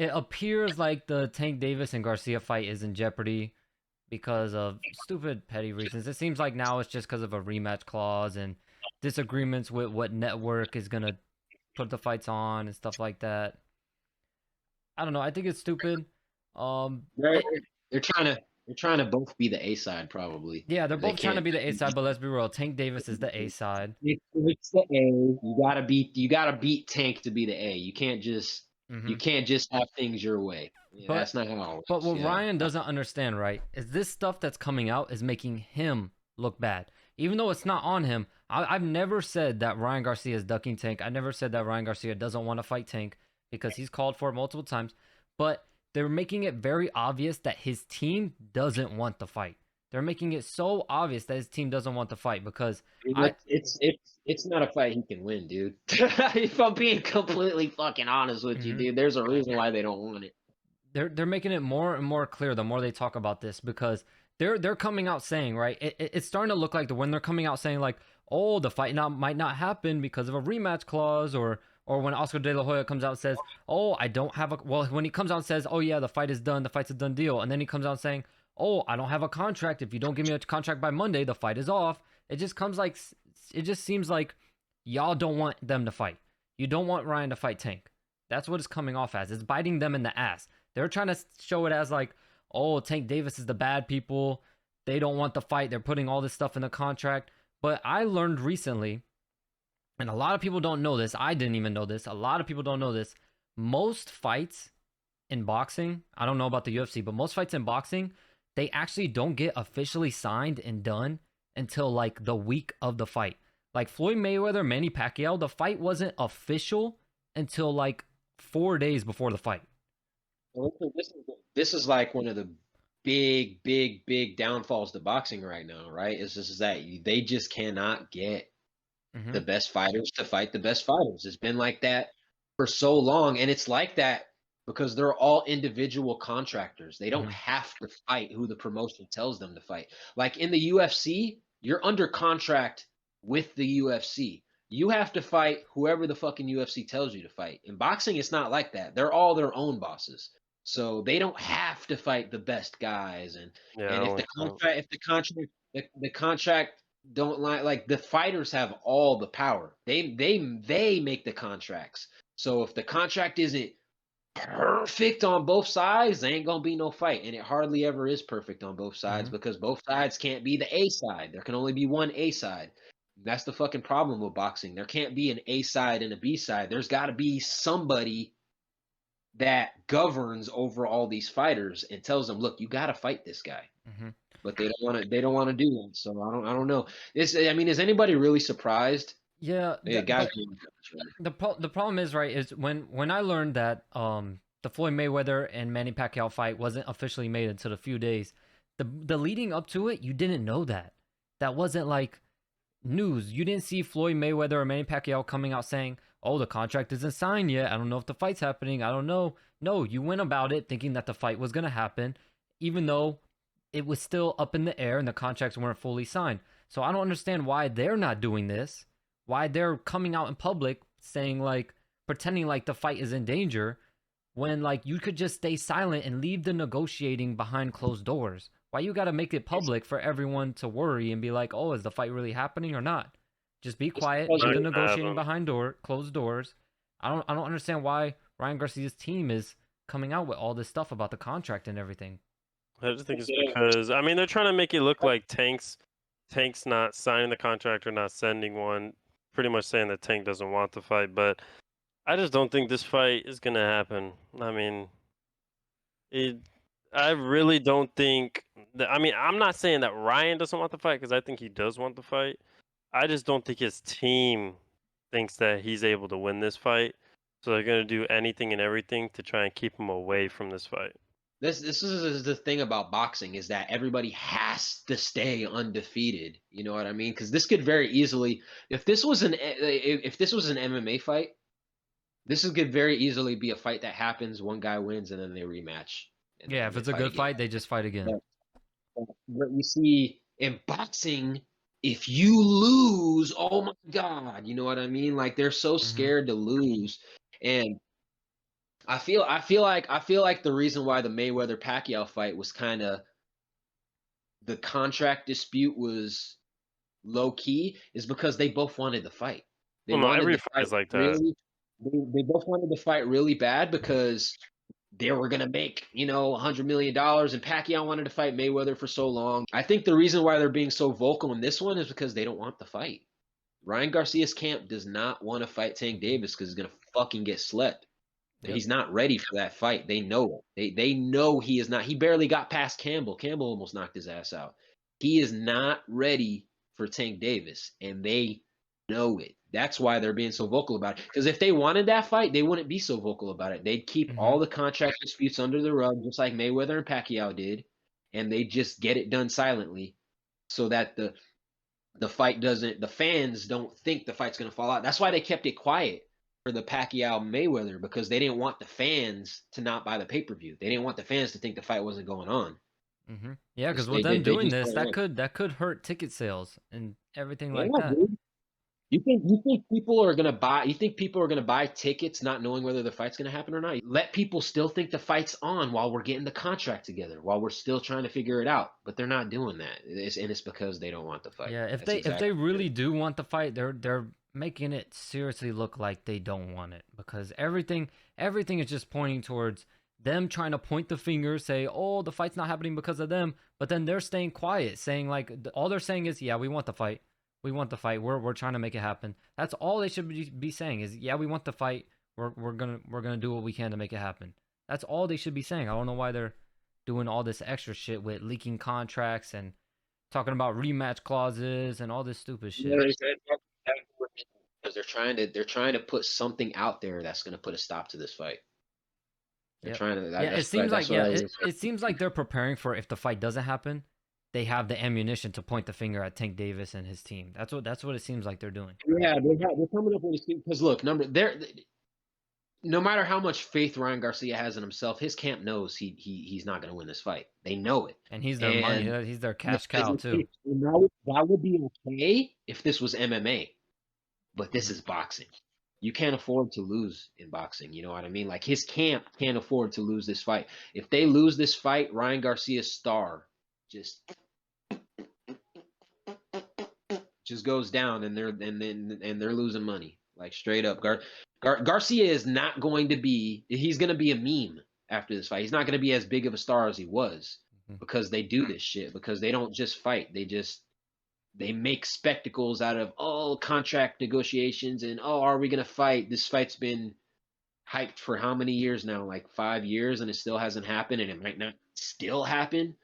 it appears like the Tank Davis and Garcia fight is in jeopardy because of stupid petty reasons. It seems like now it's just because of a rematch clause and disagreements with what network is gonna put the fights on and stuff like that. I don't know. I think it's stupid. They're, It, they're trying to both be the A side, probably. yeah, they're They both trying to can't. be the A side, but let's be real. Tank Davis is the A side. It's the A. You gotta beat Tank to be the A. You Hmm. can't just have things your way. Yeah, But that's not how it But works. what Yeah. Ryan doesn't understand, right, is this stuff that's coming out is making him look bad. Even though it's not on him, I've never said that Ryan Garcia is ducking Tank. I never said that Ryan Garcia doesn't want to fight Tank because he's called for it multiple times. But they're making it very obvious that his team doesn't want the fight. They're making it so obvious that his team doesn't want the fight because I It's not a fight he can win, dude. If I'm being completely fucking honest with you, Mhm. dude, there's a reason why they don't want it. They're making it more and more clear the more they talk about this because they're coming out saying right it's starting to look like when they're coming out saying like oh the fight might not happen because of a rematch clause or when Oscar De La Hoya comes out and says oh I don't have a well when he comes out and says oh yeah the fight is done the fight's a done deal and then he comes out saying oh I don't have a contract if you don't give me a contract by Monday the fight is off it just seems like y'all don't want them to fight you don't want Ryan to fight Tank that's what it's coming off as it's biting them in the ass they're trying to show it as like, oh, Tank Davis is the bad people. They don't want the fight. They're putting all this stuff in the contract. But I learned recently, and a lot of people don't know this. I didn't even know this. A lot of people don't know this. Most fights in boxing, I don't know about the UFC, but most fights in boxing, they actually don't get officially signed and done until like the week of the fight. Like Floyd Mayweather, Manny Pacquiao, the fight wasn't official until like 4 days before the fight. This is like one of the big downfalls to boxing right now, right? Is that they just cannot get Mm-hmm. the best fighters to fight the best fighters. It's been like that for so long, and it's like that because they're all individual contractors. They don't Mm-hmm. have to fight who the promotion tells them to fight. Like in the UFC, you're under contract with the UFC. You have to fight whoever the fucking UFC tells you to fight. In boxing, it's not like that. They're all their own bosses. So they don't have to fight the best guys Yeah, I and don't like that. the contract don't like the fighters have all the power. They make the contracts. So if the contract isn't perfect on both sides, there ain't gonna be no fight. And it hardly ever is perfect on both sides Mm-hmm. because both sides can't be the A side. There can only be one A side. That's the fucking problem with boxing. There can't be an A side and a B side. There's got to be somebody that governs over all these fighters and tells them, "Look, you got to fight this guy." Mm-hmm. But they don't want to. They don't want to do that. So I don't know. I mean, is anybody really surprised? Yeah, Yeah, guys, but the problem is right is when I learned that the Floyd Mayweather and Manny Pacquiao fight wasn't officially made until a few days, the leading up to it, you didn't know that. That wasn't like news. You didn't see Floyd Mayweather or Manny Pacquiao coming out saying, "Oh, the contract isn't signed yet. I don't know if the fight's happening. I don't know." No, you went about it thinking that the fight was gonna happen, even though it was still up in the air and the contracts weren't fully signed. So I don't understand why they're not doing this. Why they're coming out in public saying like pretending like the fight is in danger when like you could just stay silent and leave the negotiating behind closed doors. Why you got to make it public for everyone to worry and be like, "Oh, is the fight really happening or not?" Just be quiet, because do Not the gonna negotiating happen. behind closed doors. I don't understand why Ryan Garcia's team is coming out with all this stuff about the contract and everything. I just think it's because I mean they're trying to make it look like Tank's not signing the contract or not sending one, pretty much saying that Tank doesn't want the fight. But I just don't think this fight is gonna happen. I mean, it. I really don't think that. I mean, I'm not saying that Ryan doesn't want the fight because I think he does want the fight. I just don't think his team thinks that he's able to win this fight. So they're gonna do anything and everything to try and keep him away from this fight. this is the thing about boxing is that everybody has to stay undefeated. You know what I mean? Because this could very easily, if this was an MMA fight, could very easily be a fight that happens. One guy wins, and then they rematch, and Yeah, then if they it's a fight good again. fight, they just fight again. But what you see in boxing, if you lose, oh my God, you know what I mean? Like they're so Mhm. scared to lose, and I feel like the reason why the Mayweather Pacquiao fight was kind of the contract dispute was low key is because they both wanted the fight. They Well, no, wanted every the fight fight is like that. really. They both wanted the fight really bad because they were gonna make $100 million, and Pacquiao wanted to fight Mayweather for so long. I think the reason why they're being so vocal in this one is because they don't want the fight. Ryan Garcia's camp does not want to fight Tank Davis because he's gonna fucking get slept. Yep. He's not ready for that fight. They know it. They know he is not. He barely got past Campbell. Campbell almost knocked his ass out. He is not ready for Tank Davis, and they know it. That's why they're being so vocal about it. Because if they wanted that fight, they wouldn't be so vocal about it. They'd keep all the contract disputes under the rug, just like Mayweather and Pacquiao did, and they just get it done silently, so that the fight doesn't. The fans don't think the fight's gonna fall out. That's why they kept it quiet for the Pacquiao Mayweather, because they didn't want the fans to not buy the pay-per-view. They didn't want the fans to think the fight wasn't going on. Yeah, because They with them did. They doing just this, don't want. that could hurt ticket sales and everything like Yeah, that. dude. You think people are gonna buy? You think people are gonna buy tickets not knowing whether the fight's gonna happen or not? Let people still think the fight's on while we're getting the contract together, while we're still trying to figure it out. But they're not doing that, and it's because they don't want the fight. Yeah, if That's they exactly what it really is. do want the fight, they're making it seriously look like they don't want it, because everything is just pointing towards them trying to point the finger, say, "Oh, the fight's not happening because of them," but then they're staying quiet, saying like all they're saying is, "Yeah, we want the fight. We want the fight. We're trying to make it happen." That's all they should be saying is, "Yeah, we want the fight. We're gonna do what we can to make it happen." That's all they should be saying. I don't know why they're doing all this extra shit with leaking contracts and talking about rematch clauses and all this stupid shit. Because they're trying to put something out there that's going to put a stop to this fight. They're Yep. trying to. Yeah, it That's seems like that's what I was. it seems like they're preparing for if the fight doesn't happen, they have the ammunition to point the finger at Tank Davis and his team. That's what it seems like they're doing. Yeah, they're coming up with a because look, no matter how much faith Ryan Garcia has in himself, his camp knows he's not going to win this fight. They know it, And he's their money. and He's their cash cow too. that would be okay if this was MMA, but this Mhm. is boxing. You can't afford to lose in boxing. You know what I mean? Like his camp can't afford to lose this fight. If they lose this fight, Ryan Garcia's star just goes down, and they're losing money, like straight up. Garcia is not going to be. He's going to be a meme after this fight. He's not going to be as big of a star as he was, because they do this shit, because they don't just fight. They make spectacles out of contract negotiations, and are we going to fight? This fight's been hyped for how many years now? Like 5 years, and it still hasn't happened, and it might not still happen.